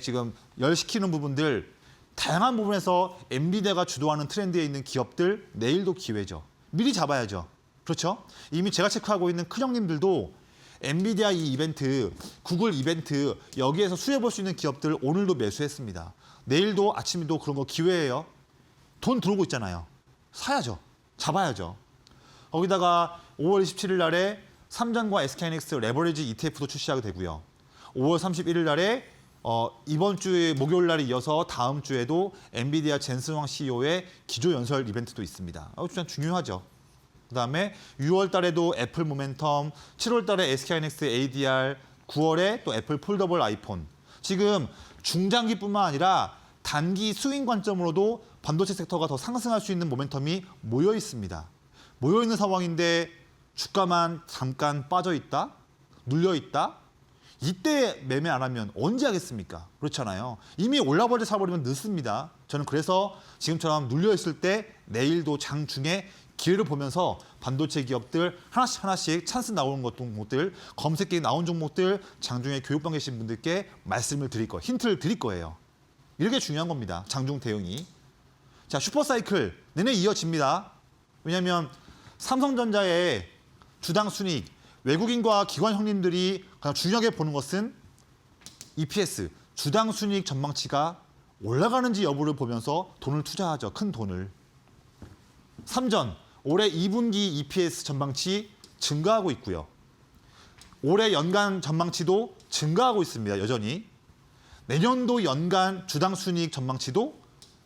지금 열시키는 부분들 다양한 부분에서 엔비디아가 주도하는 트렌드에 있는 기업들 내일도 기회죠. 미리 잡아야죠. 그렇죠? 이미 제가 체크하고 있는 큰 형님들도 엔비디아 이 이벤트, 구글 이벤트 여기에서 수혜볼 수 있는 기업들 오늘도 매수했습니다. 내일도 아침에도 그런 거 기회예요. 돈 들어오고 있잖아요. 사야죠. 잡아야죠. 거기다가 5월 27일 날에 삼전과 SK하이닉스 레버리지 ETF도 출시하게 되고요. 5월 31일 날에 이번 주에 목요일 날에 이어서 다음 주에도 엔비디아 젠슨왕 CEO의 기조 연설 이벤트도 있습니다. 진짜 중요하죠. 그다음에 6월 달에도 애플 모멘텀, 7월 달에 SK하이닉스 ADR, 9월에 또 애플 폴더블 아이폰. 지금 중장기뿐만 아니라 단기 스윙 관점으로도 반도체 섹터가 더 상승할 수 있는 모멘텀이 모여 있습니다. 모여 있는 상황인데 주가만 잠깐 빠져 있다, 눌려 있다. 이때 매매 안 하면 언제 하겠습니까? 그렇잖아요. 이미 올라버려 사버리면 늦습니다. 저는 그래서 지금처럼 눌려 있을 때 내일도 장중에 기회를 보면서 반도체 기업들 하나씩 찬스 나오는 것들, 검색기 나온 종목들 장중에 교육반 계신 분들께 말씀을 드릴 거예요. 힌트를 드릴 거예요. 이렇게 중요한 겁니다. 장중 대응이. 자, 슈퍼사이클 내내 이어집니다. 왜냐하면 삼성전자의 주당 순이익, 외국인과 기관 형님들이 가장 중요하게 보는 것은 EPS, 주당 순이익 전망치가 올라가는지 여부를 보면서 돈을 투자하죠. 큰 돈을. 삼전, 올해 2분기 EPS 전망치 증가하고 있고요. 올해 연간 전망치도 증가하고 있습니다. 여전히. 내년도 연간 주당 순이익 전망치도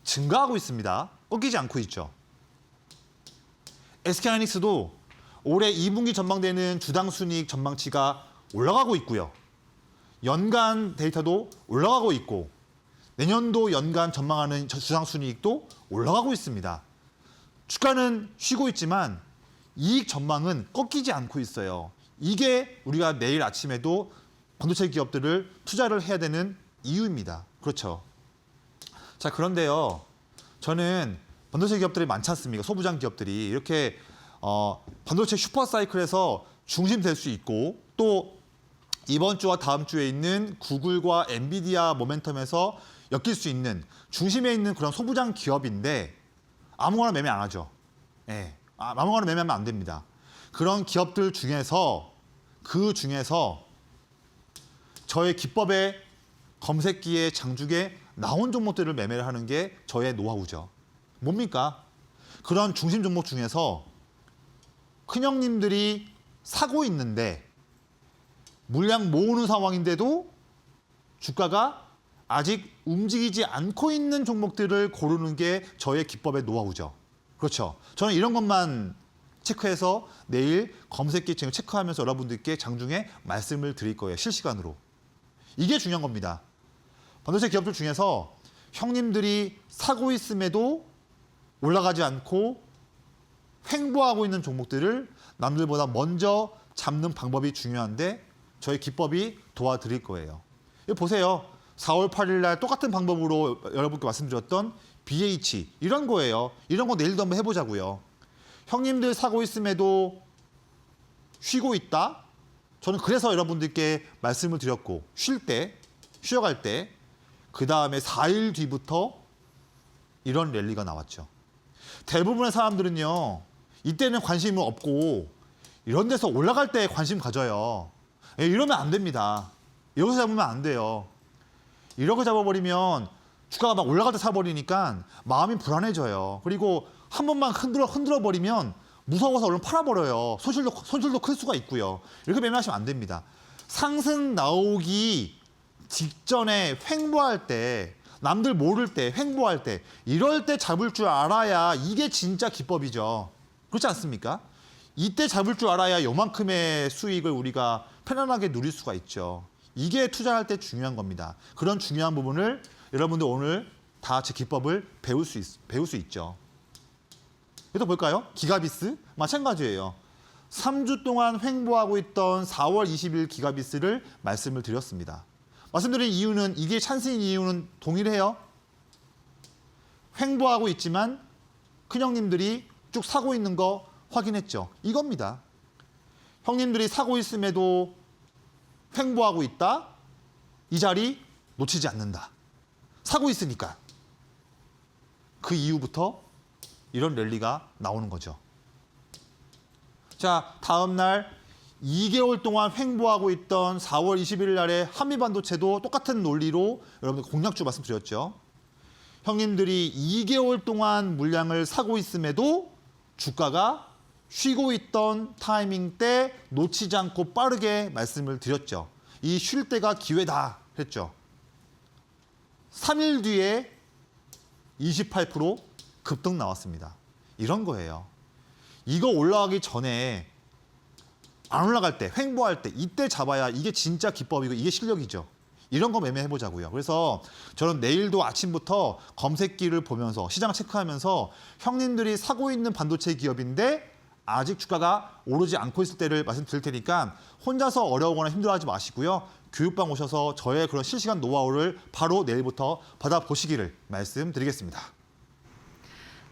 증가하고 있습니다. 꺾이지 않고 있죠. SK하이닉스도 올해 2분기 전망되는 주당 순이익 전망치가 올라가고 있고요. 연간 데이터도 올라가고 있고 내년도 연간 전망하는 주상순이익도 올라가고 있습니다. 주가는 쉬고 있지만 이익 전망은 꺾이지 않고 있어요. 이게 우리가 내일 아침에도 반도체 기업들을 투자를 해야 되는 이유입니다. 그렇죠. 자, 그런데요. 저는 반도체 기업들이 많지 않습니까? 소부장 기업들이 이렇게 반도체 슈퍼사이클에서 중심 될 수 있고 또 이번 주와 다음 주에 있는 구글과 엔비디아 모멘텀에서 엮일 수 있는 중심에 있는 그런 소부장 기업인데 아무거나 매매 안 하죠. 예, 아무거나 매매하면 안 됩니다. 그런 기업들 중에서 저의 기법의 검색기에 장중에 나온 종목들을 매매를 하는 게 저의 노하우죠. 뭡니까? 그런 중심 종목 중에서 큰형님들이 사고 있는데 물량 모으는 상황인데도 주가가 아직 움직이지 않고 있는 종목들을 고르는 게 저의 기법의 노하우죠. 그렇죠. 저는 이런 것만 체크해서 내일 검색기 체크하면서 여러분들께 장중에 말씀을 드릴 거예요. 실시간으로. 이게 중요한 겁니다. 반도체 기업들 중에서 형님들이 사고 있음에도 올라가지 않고 횡보하고 있는 종목들을 남들보다 먼저 잡는 방법이 중요한데 저희 기법이 도와드릴 거예요. 이거 보세요. 4월 8일 날 똑같은 방법으로 여러분께 말씀드렸던 BH 이런 거예요. 이런 거 내일도 한번 해보자고요. 형님들 사고 있음에도 쉬고 있다. 저는 그래서 여러분들께 말씀을 드렸고 쉬어갈 때 그 다음에 4일 뒤부터 이런 랠리가 나왔죠. 대부분의 사람들은요. 이때는 관심이 없고 이런 데서 올라갈 때 관심 가져요. 이러면 안 됩니다. 여기서 잡으면 안 돼요. 이렇게 잡아버리면 주가가 막 올라갈 때 사버리니까 마음이 불안해져요. 그리고 한 번만 흔들어 버리면 무서워서 얼른 팔아버려요. 손실도 클 수가 있고요. 이렇게 매매하시면 안 됩니다. 상승 나오기 직전에 횡보할 때, 남들 모를 때, 횡보할 때, 이럴 때 잡을 줄 알아야 이게 진짜 기법이죠. 그렇지 않습니까? 이때 잡을 줄 알아야 요만큼의 수익을 우리가 편안하게 누릴 수가 있죠. 이게 투자할 때 중요한 겁니다. 그런 중요한 부분을 여러분들 오늘 다 제 기법을 배울 수 있죠. 또 볼까요? 기가비스 마찬가지예요. 3주 동안 횡보하고 있던 4월 20일 기가비스를 말씀을 드렸습니다. 말씀드린 이유는 이게 찬스인 이유는 동일해요. 횡보하고 있지만 큰형님들이 쭉 사고 있는 거 확인했죠. 이겁니다. 형님들이 사고 있음에도 횡보하고 있다. 이 자리 놓치지 않는다. 사고 있으니까. 그 이후부터 이런 랠리가 나오는 거죠. 자, 다음 날 2개월 동안 횡보하고 있던 4월 21일 날에 한미반도체도 똑같은 논리로 여러분들 공략주 말씀드렸죠. 형님들이 2개월 동안 물량을 사고 있음에도 주가가 쉬고 있던 타이밍 때 놓치지 않고 빠르게 말씀을 드렸죠. 이 쉴 때가 기회다 했죠. 3일 뒤에 28% 급등 나왔습니다. 이런 거예요. 이거 올라가기 전에 안 올라갈 때, 횡보할 때 이때 잡아야 이게 진짜 기법이고 이게 실력이죠. 이런 거 매매해보자고요. 그래서 저는 내일도 아침부터 검색기를 보면서 시장 체크하면서 형님들이 사고 있는 반도체 기업인데 아직 주가가 오르지 않고 있을 때를 말씀드릴 테니까 혼자서 어려우거나 힘들어하지 마시고요. 교육방 오셔서 저의 그런 실시간 노하우를 바로 내일부터 받아보시기를 말씀드리겠습니다.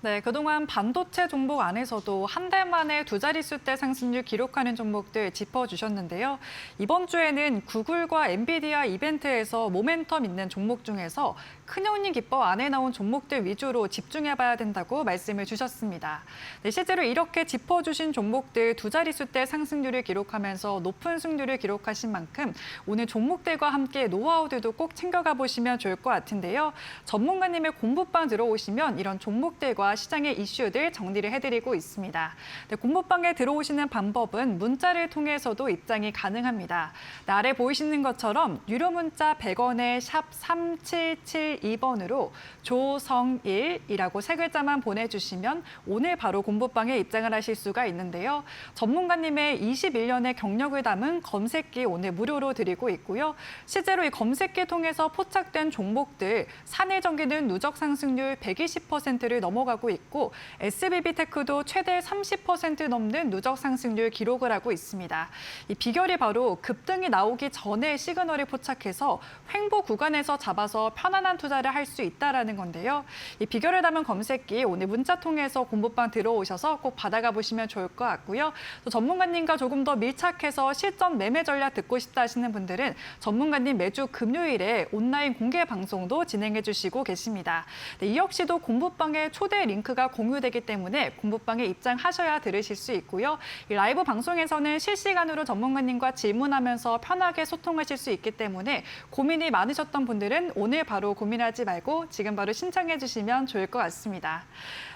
네, 그동안 반도체 종목 안에서도 한 달 만에 두 자릿수대 상승률 기록하는 종목들 짚어주셨는데요. 이번 주에는 구글과 엔비디아 이벤트에서 모멘텀 있는 종목 중에서 큰형님 기법 안에 나온 종목들 위주로 집중해봐야 된다고 말씀을 주셨습니다. 네, 실제로 이렇게 짚어주신 종목들 두 자릿수대 상승률을 기록하면서 높은 승률을 기록하신 만큼 오늘 종목들과 함께 노하우들도 꼭 챙겨가 보시면 좋을 것 같은데요. 전문가님의 공부방 들어오시면 이런 종목들과 종목들과 시장의 이슈들 정리를 해드리고 있습니다. 네, 공부방에 들어오시는 방법은 문자를 통해서도 입장이 가능합니다. 네, 아래 보이시는 것처럼 유료 문자 100원에 샵 3772번으로 조성일이라고 세 글자만 보내주시면 오늘 바로 공부방에 입장을 하실 수가 있는데요. 전문가님의 21년의 경력을 담은 검색기 오늘 무료로 드리고 있고요. 실제로 이 검색기 통해서 포착된 종목들 산일전기는 누적 상승률 120%를 넘어가고 있고 SBB테크도 최대 30% 넘는 누적 상승률 기록을 하고 있습니다. 이 비결이 바로 급등이 나오기 전에 시그널을 포착해서 횡보 구간에서 잡아서 편안한 투자를 할 수 있다라는 건데요. 이 비결을 담은 검색기 오늘 문자 통해서 공부방 들어오셔서 꼭 받아가 보시면 좋을 것 같고요. 또 전문가님과 조금 더 밀착해서 실전 매매 전략 듣고 싶다 하시는 분들은 전문가님 매주 금요일에 온라인 공개 방송도 진행해 주시고 계십니다. 네, 이 역시도 공부방에 초대 링크가 공유되기 때문에 공부방에 입장하셔야 들으실 수 있고요. 이 라이브 방송에서는 실시간으로 전문가님과 질문하면서 편하게 소통하실 수 있기 때문에 고민이 많으셨던 분들은 오늘 바로 고민하지 말고 지금 바로 신청해 주시면 좋을 것 같습니다.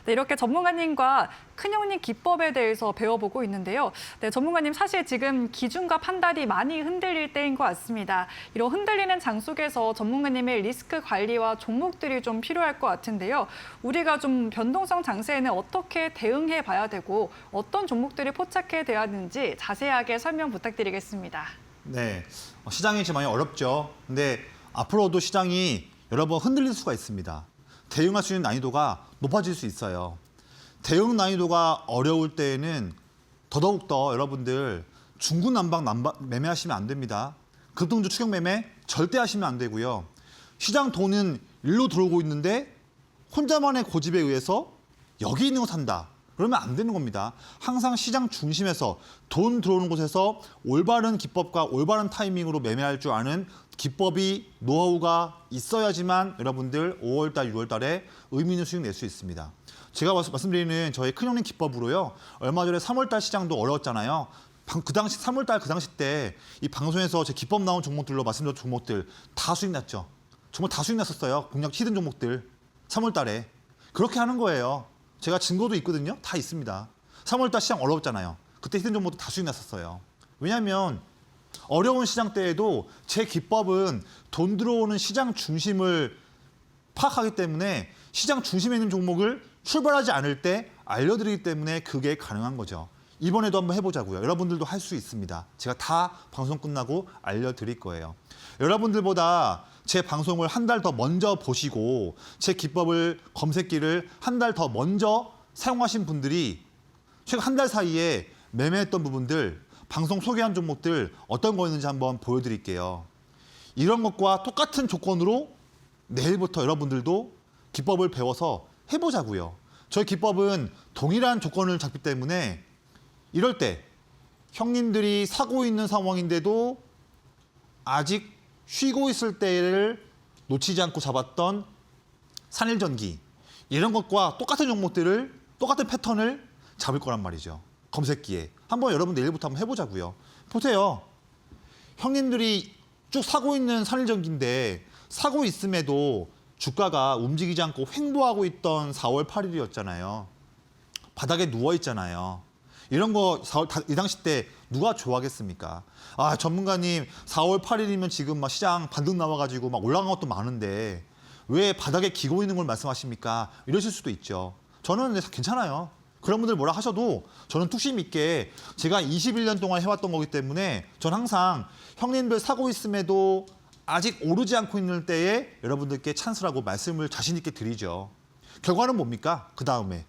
네, 이렇게 전문가님과 큰형님 기법에 대해서 배워보고 있는데요. 네, 전문가님 사실 지금 기준과 판단이 많이 흔들릴 때인 것 같습니다. 이런 흔들리는 장 속에서 전문가님의 리스크 관리와 종목들이 좀 필요할 것 같은데요. 우리가 좀 변동성 장세에는 어떻게 대응해 봐야 되고 어떤 종목들을 포착해 돼야 하는지 자세하게 설명 부탁드리겠습니다. 네, 시장이 지금 많이 어렵죠. 근데 앞으로도 시장이 여러 번 흔들릴 수가 있습니다. 대응할 수 있는 난이도가 높아질 수 있어요. 대응 난이도가 어려울 때에는 더더욱더 여러분들 중구난방 매매하시면 안 됩니다. 급등주 추격 매매 절대 하시면 안 되고요. 시장 돈은 일로 들어오고 있는데 혼자만의 고집에 의해서 여기 있는 거 산다. 그러면 안 되는 겁니다. 항상 시장 중심에서 돈 들어오는 곳에서 올바른 기법과 올바른 타이밍으로 매매할 줄 아는 기법이 노하우가 있어야지만 여러분들 5월달, 6월달에 의미 있는 수익 낼 수 있습니다. 제가 말씀드리는 저희 큰형님 기법으로요. 얼마 전에 3월달 시장도 어려웠잖아요. 그 당시 3월달 그 당시 때 이 방송에서 제 기법 나온 종목들로 말씀드린 종목들 다 수익 났죠. 정말 다 수익 났었어요. 공략 히든 종목들 3월달에 그렇게 하는 거예요. 제가 증거도 있거든요. 다 있습니다. 3월달 시장 어려웠잖아요. 그때 히든 종목도 다 수익 났었어요. 왜냐하면 어려운 시장 때에도 제 기법은 돈 들어오는 시장 중심을 파악하기 때문에 시장 중심에 있는 종목을 출발하지 않을 때 알려드리기 때문에 그게 가능한 거죠. 이번에도 한번 해보자고요. 여러분들도 할 수 있습니다. 제가 다 방송 끝나고 알려드릴 거예요. 여러분들보다 제 방송을 한 달 더 먼저 보시고 제 기법을 검색기를 한 달 더 먼저 사용하신 분들이 최근 한 달 사이에 매매했던 부분들 방송 소개한 종목들 어떤 거였는지 한번 보여드릴게요. 이런 것과 똑같은 조건으로 내일부터 여러분들도 기법을 배워서 해보자고요. 저희 기법은 동일한 조건을 잡기 때문에 이럴 때 형님들이 사고 있는 상황인데도 아직 쉬고 있을 때를 놓치지 않고 잡았던 산일전기 이런 것과 똑같은 종목들을 똑같은 패턴을 잡을 거란 말이죠. 검색기에. 한번 여러분 내일부터 한번 해보자고요. 보세요. 형님들이 쭉 사고 있는 산일전기인데 사고 있음에도 주가가 움직이지 않고 횡보하고 있던 4월 8일이었잖아요. 바닥에 누워 있잖아요. 이런 거 이 당시 때 누가 좋아하겠습니까? 아, 전문가님 4월 8일이면 지금 막 시장 반등 나와가지고 막 올라간 것도 많은데 왜 바닥에 기고 있는 걸 말씀하십니까? 이러실 수도 있죠. 저는 괜찮아요. 그런 분들 뭐라 하셔도 저는 뚝심 있게 제가 21년 동안 해왔던 거기 때문에 전 항상 형님들 사고 있음에도 아직 오르지 않고 있는 때에 여러분들께 찬스라고 말씀을 자신 있게 드리죠. 결과는 뭡니까? 그 다음에.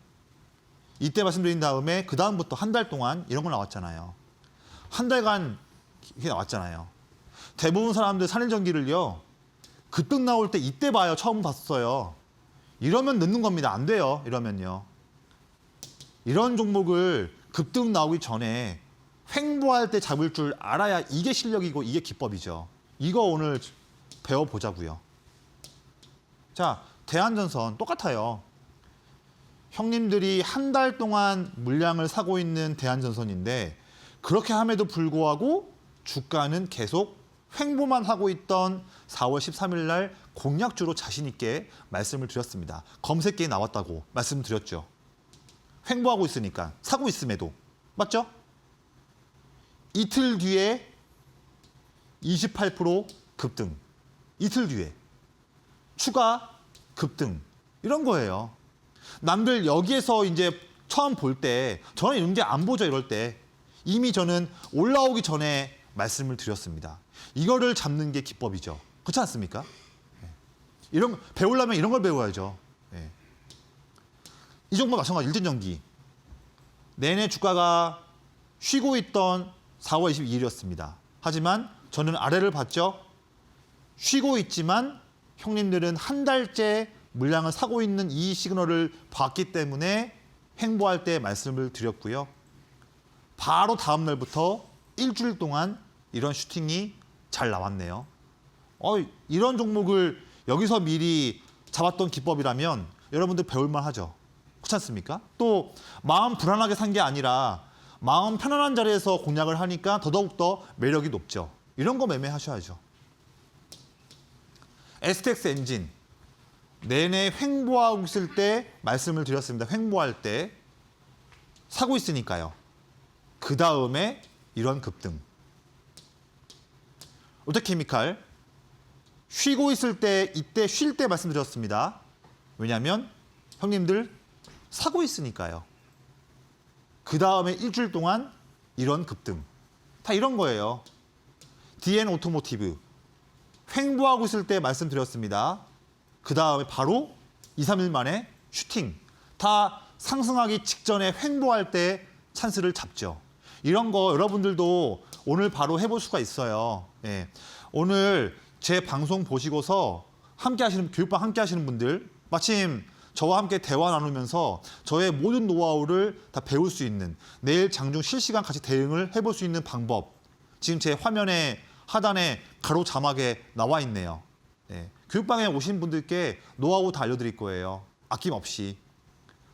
이때 말씀드린 다음에 그 다음부터 한 달 동안 이런 거 나왔잖아요. 한 달간 이게 나왔잖아요. 대부분 사람들 산일전기를요. 급등 나올 때 이때 봐요. 처음 봤어요. 이러면 늦는 겁니다. 안 돼요. 이러면요. 이런 종목을 급등 나오기 전에 횡보할 때 잡을 줄 알아야 이게 실력이고 이게 기법이죠. 이거 오늘 배워보자고요. 자, 대한전선 똑같아요. 형님들이 한 달 동안 물량을 사고 있는 대한전선인데 그렇게 함에도 불구하고 주가는 계속 횡보만 하고 있던 4월 13일 날 공약주로 자신 있게 말씀을 드렸습니다. 검색기에 나왔다고 말씀드렸죠. 횡보하고 있으니까 사고 있음에도. 맞죠? 이틀 뒤에 28% 급등. 이틀 뒤에 추가 급등. 이런 거예요. 남들 여기에서 이제 처음 볼 때 저는 이런 게 안 보죠. 이럴 때. 이미 저는 올라오기 전에 말씀을 드렸습니다. 이거를 잡는 게 기법이죠. 그렇지 않습니까? 이런 배우려면 이런 걸 배워야죠. 이 종목 마찬가지 일진전기. 내내 주가가 쉬고 있던 4월 22일이었습니다. 하지만 저는 아래를 봤죠. 쉬고 있지만 형님들은 한 달째 물량을 사고 있는 이 시그널을 봤기 때문에 횡보할 때 말씀을 드렸고요. 바로 다음 날부터 일주일 동안 이런 슈팅이 잘 나왔네요. 이런 종목을 여기서 미리 잡았던 기법이라면 여러분들 배울만 하죠. 그렇지 않습니까? 또 마음 불안하게 산 게 아니라 마음 편안한 자리에서 공략을 하니까 더더욱더 매력이 높죠. 이런 거 매매하셔야죠. STX 엔진. 내내 횡보하고 있을 때 말씀을 드렸습니다. 횡보할 때 사고 있으니까요. 그 다음에 이런 급등. 롯데케미칼. 쉬고 있을 때 이때 쉴 때 말씀드렸습니다. 왜냐하면 형님들 사고 있으니까요. 그 다음에 일주일 동안 이런 급등. 다 이런 거예요. DN 오토모티브. 횡보하고 있을 때 말씀드렸습니다. 그 다음에 바로 2, 3일 만에 슈팅. 다 상승하기 직전에 횡보할 때 찬스를 잡죠. 이런 거 여러분들도 오늘 바로 해볼 수가 있어요. 오늘 제 방송 보시고서 교육방 함께 하시는 분들, 마침 저와 함께 대화 나누면서 저의 모든 노하우를 다 배울 수 있는, 내일 장중 실시간 같이 대응을 해볼 수 있는 방법, 지금 제 화면에 하단에 가로 자막에 나와 있네요. 교육방에 오신 분들께 노하우 다 알려드릴 거예요. 아낌없이.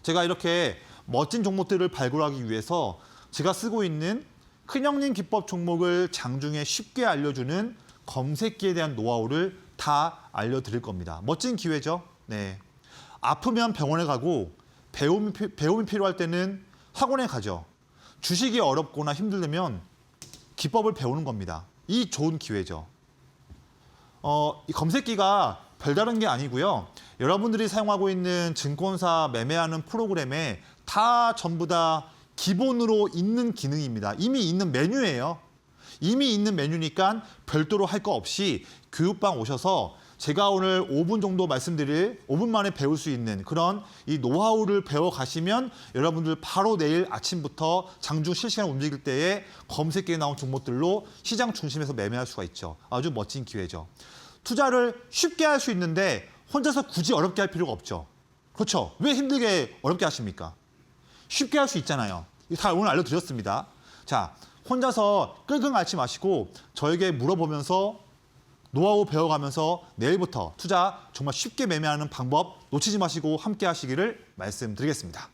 제가 이렇게 멋진 종목들을 발굴하기 위해서 제가 쓰고 있는 큰형님 기법 종목을 장중에 쉽게 알려주는 검색기에 대한 노하우를 다 알려드릴 겁니다. 멋진 기회죠. 아프면 병원에 가고 배움이 필요할 때는 학원에 가죠. 주식이 어렵거나 힘들면 기법을 배우는 겁니다. 이 좋은 기회죠. 이 검색기가 별다른 게 아니고요. 여러분들이 사용하고 있는 증권사 매매하는 프로그램에 다 전부 다 기본으로 있는 기능입니다. 이미 있는 메뉴예요. 이미 있는 메뉴니까 별도로 할 거 없이 교육방 오셔서 제가 오늘 5분 정도 말씀드릴 5분 만에 배울 수 있는 그런 이 노하우를 배워가시면 여러분들 바로 내일 아침부터 장중 실시간 움직일 때에 검색기에 나온 종목들로 시장 중심에서 매매할 수가 있죠. 아주 멋진 기회죠. 투자를 쉽게 할 수 있는데 혼자서 굳이 어렵게 할 필요가 없죠. 그렇죠? 왜 힘들게 어렵게 하십니까? 쉽게 할 수 있잖아요. 이거 다 오늘 알려드렸습니다. 자, 혼자서 끙끙 앓지 마시고 저에게 물어보면서 노하우 배워가면서 내일부터 투자 정말 쉽게 매매하는 방법 놓치지 마시고 함께 하시기를 말씀드리겠습니다.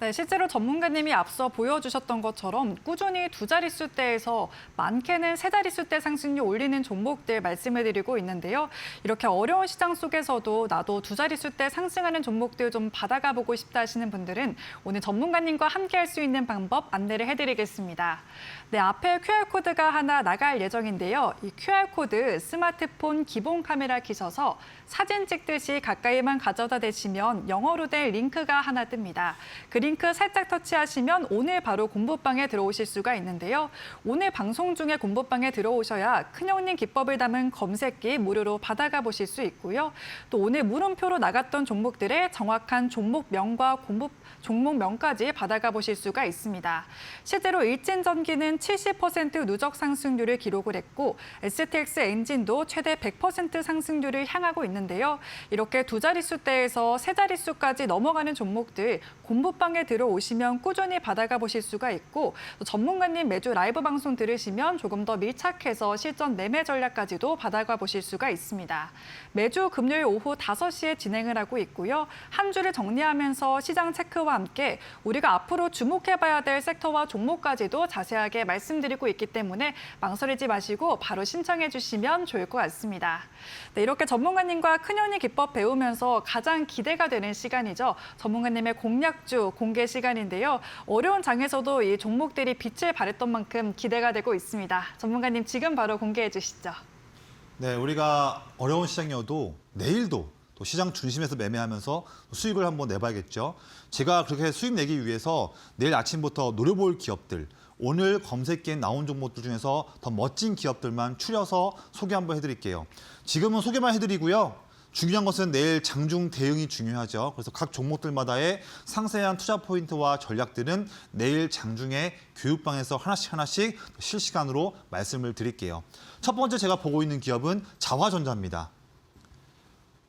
네, 실제로 전문가님이 앞서 보여주셨던 것처럼 꾸준히 두 자릿수대에서 많게는 세 자릿수대 상승률 올리는 종목들 말씀을 드리고 있는데요. 이렇게 어려운 시장 속에서도 나도 두 자릿수대 상승하는 종목들 좀 받아가 보고 싶다 하시는 분들은 오늘 전문가님과 함께 할 수 있는 방법 안내를 해드리겠습니다. 네, 앞에 QR코드가 하나 나갈 예정인데요. 이 QR코드 스마트폰 기본 카메라 키셔서 사진 찍듯이 가까이만 가져다 대시면 영어로 된 링크가 하나 뜹니다. 그 링크 살짝 터치하시면 오늘 바로 공부방에 들어오실 수가 있는데요. 오늘 방송 중에 공부방에 들어오셔야 큰형님 기법을 담은 검색기 무료로 받아가 보실 수 있고요. 또 오늘 물음표로 나갔던 종목들의 정확한 종목명과 종목명까지 받아가 보실 수가 있습니다. 실제로 일진전기는 70% 누적 상승률을 기록을 했고 STX 엔진도 최대 100% 상승률을 향하고 있는데요. 이렇게 두 자릿수대에서 세 자릿수까지 넘어가는 종목들 공부방에 들어오시면 꾸준히 받아가 보실 수가 있고 또 전문가님 매주 라이브 방송 들으시면 조금 더 밀착해서 실전 매매 전략까지도 받아가 보실 수가 있습니다. 매주 금요일 오후 5시에 진행을 하고 있고요. 한 주를 정리하면서 시장 체크와 함께 우리가 앞으로 주목해봐야 될 섹터와 종목까지도 자세하게 말씀드리고 있기 때문에 망설이지 마시고 바로 신청해 주시면 좋을 것 같습니다. 네, 이렇게 전문가님과 큰현이 기법 배우면서 가장 기대가 되는 시간이죠. 전문가님의 공략주 공개 시간인데요. 어려운 장에서도 이 종목들이 빛을 발했던 만큼 기대가 되고 있습니다. 전문가님 지금 바로 공개해 주시죠. 네, 우리가 어려운 시장이어도 내일도 또 시장 중심에서 매매하면서 수익을 한번 내봐야겠죠. 제가 그렇게 수익 내기 위해서 내일 아침부터 노려볼 기업들, 오늘 검색기에 나온 종목들 중에서 더 멋진 기업들만 추려서 소개 한번 해드릴게요. 지금은 소개만 해드리고요. 중요한 것은 내일 장중 대응이 중요하죠. 그래서 각 종목들마다의 상세한 투자 포인트와 전략들은 내일 장중에 교육방에서 하나씩 실시간으로 말씀을 드릴게요. 첫 번째 제가 보고 있는 기업은 자화전자입니다.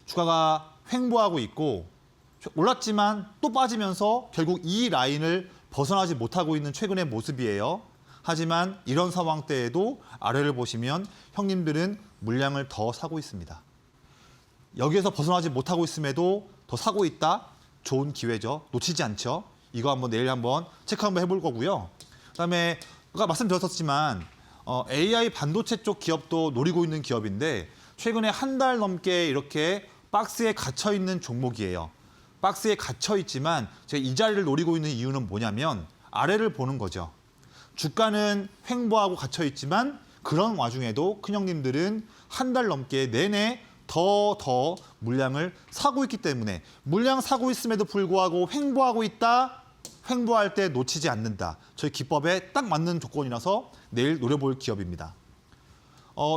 주가가 횡보하고 있고 올랐지만 또 빠지면서 결국 이 라인을 벗어나지 못하고 있는 최근의 모습이에요. 하지만 이런 상황 때에도 아래를 보시면 형님들은 물량을 더 사고 있습니다. 여기에서 벗어나지 못하고 있음에도 더 사고 있다? 좋은 기회죠. 놓치지 않죠. 이거 한번 내일 한번 체크 한번 해볼 거고요. 그다음에 아까 말씀드렸었지만 AI 반도체 쪽 기업도 노리고 있는 기업인데 최근에 한 달 넘게 이렇게 박스에 갇혀 있는 종목이에요. 박스에 갇혀 있지만 제가 이 자리를 노리고 있는 이유는 뭐냐면 아래를 보는 거죠. 주가는 횡보하고 갇혀 있지만 그런 와중에도 큰형님들은 한 달 넘게 내내 더 물량을 사고 있기 때문에 물량 사고 있음에도 불구하고 횡보하고 있다. 횡보할 때 놓치지 않는다. 저희 기법에 딱 맞는 조건이라서 내일 노려볼 기업입니다.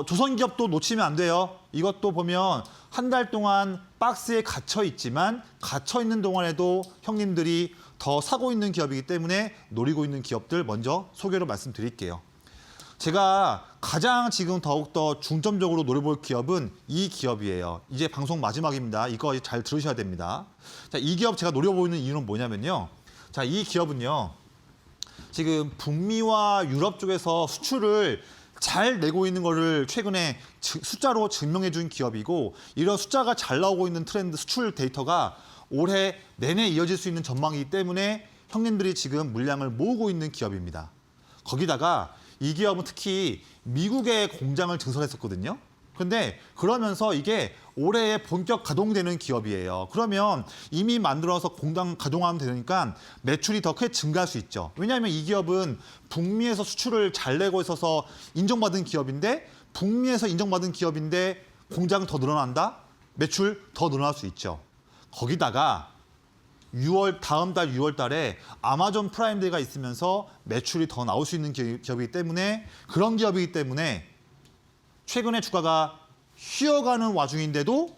조선기업도 놓치면 안 돼요. 이것도 보면 한 달 동안 박스에 갇혀 있지만 갇혀 있는 동안에도 형님들이 더 사고 있는 기업이기 때문에 노리고 있는 기업들 먼저 소개로 말씀드릴게요. 제가 가장 지금 더욱더 중점적으로 노려볼 기업은 이 기업이에요. 이제 방송 마지막입니다. 이거 잘 들으셔야 됩니다. 자, 이 기업 제가 노려보이는 이유는 뭐냐면요. 자, 이 기업은요. 지금 북미와 유럽 쪽에서 수출을 잘 내고 있는 거를 최근에 숫자로 증명해 준 기업이고 이런 숫자가 잘 나오고 있는 트렌드 수출 데이터가 올해 내내 이어질 수 있는 전망이기 때문에 형님들이 지금 물량을 모으고 있는 기업입니다. 거기다가 이 기업은 특히 미국에 공장을 증설했었거든요. 그런데 그러면서 이게 올해 본격 가동되는 기업이에요. 그러면 이미 만들어서 공장 가동하면 되니까 매출이 더 크게 증가할 수 있죠. 왜냐하면 이 기업은 북미에서 수출을 잘 내고 있어서 인정받은 기업인데 북미에서 인정받은 기업인데 공장 더 늘어난다? 매출 더 늘어날 수 있죠. 거기다가 다음 달 6월 달에 아마존 프라임데이가 있으면서 매출이 더 나올 수 있는 기업이기 때문에 그런 기업이기 때문에 최근에 주가가 쉬어가는 와중인데도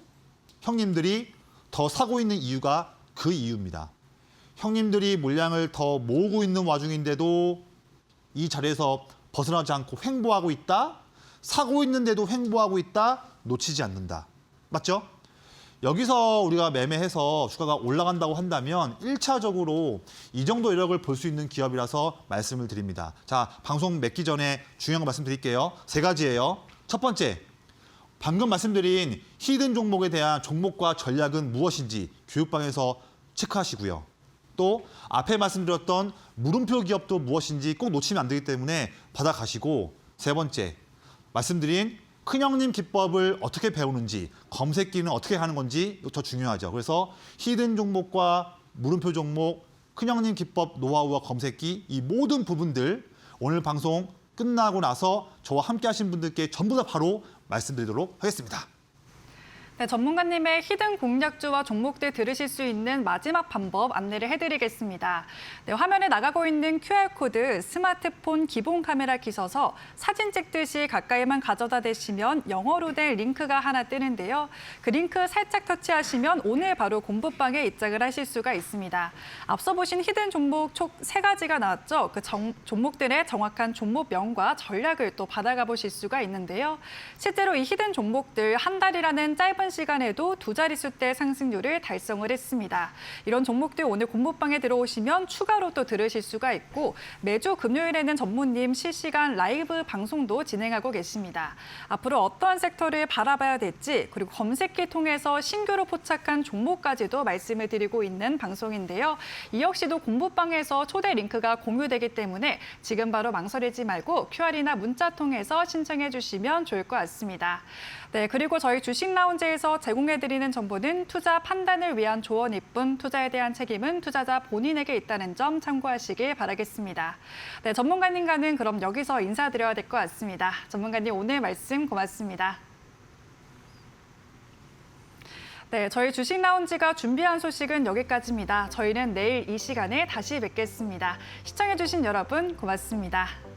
형님들이 더 사고 있는 이유가 그 이유입니다. 형님들이 물량을 더 모으고 있는 와중인데도 이 자리에서 벗어나지 않고 횡보하고 있다. 사고 있는데도 횡보하고 있다. 놓치지 않는다. 맞죠? 여기서 우리가 매매해서 주가가 올라간다고 한다면 1차적으로 이 정도 이력을 볼 수 있는 기업이라서 말씀을 드립니다. 자, 방송 맺기 전에 중요한 거 말씀드릴게요. 3가지예요. 첫 번째, 방금 말씀드린 히든 종목에 대한 종목과 전략은 무엇인지 교육방에서 체크하시고요. 또 앞에 말씀드렸던 물음표 기업도 무엇인지 꼭 놓치면 안 되기 때문에 받아가시고 3번째, 말씀드린 큰형님 기법을 어떻게 배우는지, 검색기는 어떻게 하는 건지 더 중요하죠. 그래서 히든 종목과 물음표 종목, 큰형님 기법 노하우와 검색기 이 모든 부분들 오늘 방송 끝나고 나서 저와 함께 하신 분들께 전부 다 바로 말씀드리도록 하겠습니다. 네, 전문가님의 히든 공략주와 종목들 들으실 수 있는 마지막 방법 안내를 해드리겠습니다. 네, 화면에 나가고 있는 QR코드 스마트폰 기본 카메라 키셔서 사진 찍듯이 가까이만 가져다 대시면 영어로 된 링크가 하나 뜨는데요. 그 링크 살짝 터치하시면 오늘 바로 공부방에 입장을 하실 수가 있습니다. 앞서 보신 히든 종목 총 3가지가 나왔죠. 그 종목들의 정확한 종목명과 전략을 또 받아가 보실 수가 있는데요. 실제로 이 히든 종목들 한 달이라는 짧은 이전 시간에도 두 자릿수대 상승률을 달성을 했습니다. 이런 종목들 오늘 공부방에 들어오시면 추가로 또 들으실 수가 있고 매주 금요일에는 전무님 실시간 라이브 방송도 진행하고 계십니다. 앞으로 어떠한 섹터를 바라봐야 될지 그리고 검색기 통해서 신규로 포착한 종목까지도 말씀을 드리고 있는 방송인데요. 이 역시도 공부방에서 초대 링크가 공유되기 때문에 지금 바로 망설이지 말고 QR이나 문자 통해서 신청해 주시면 좋을 것 같습니다. 네, 그리고 저희 주식 라운지에서 제공해드리는 정보는 투자 판단을 위한 조언일 뿐 투자에 대한 책임은 투자자 본인에게 있다는 점 참고하시길 바라겠습니다. 네, 전문가님과는 그럼 여기서 인사드려야 될 것 같습니다. 전문가님 오늘 말씀 고맙습니다. 네, 저희 주식 라운지가 준비한 소식은 여기까지입니다. 저희는 내일 이 시간에 다시 뵙겠습니다. 시청해주신 여러분 고맙습니다.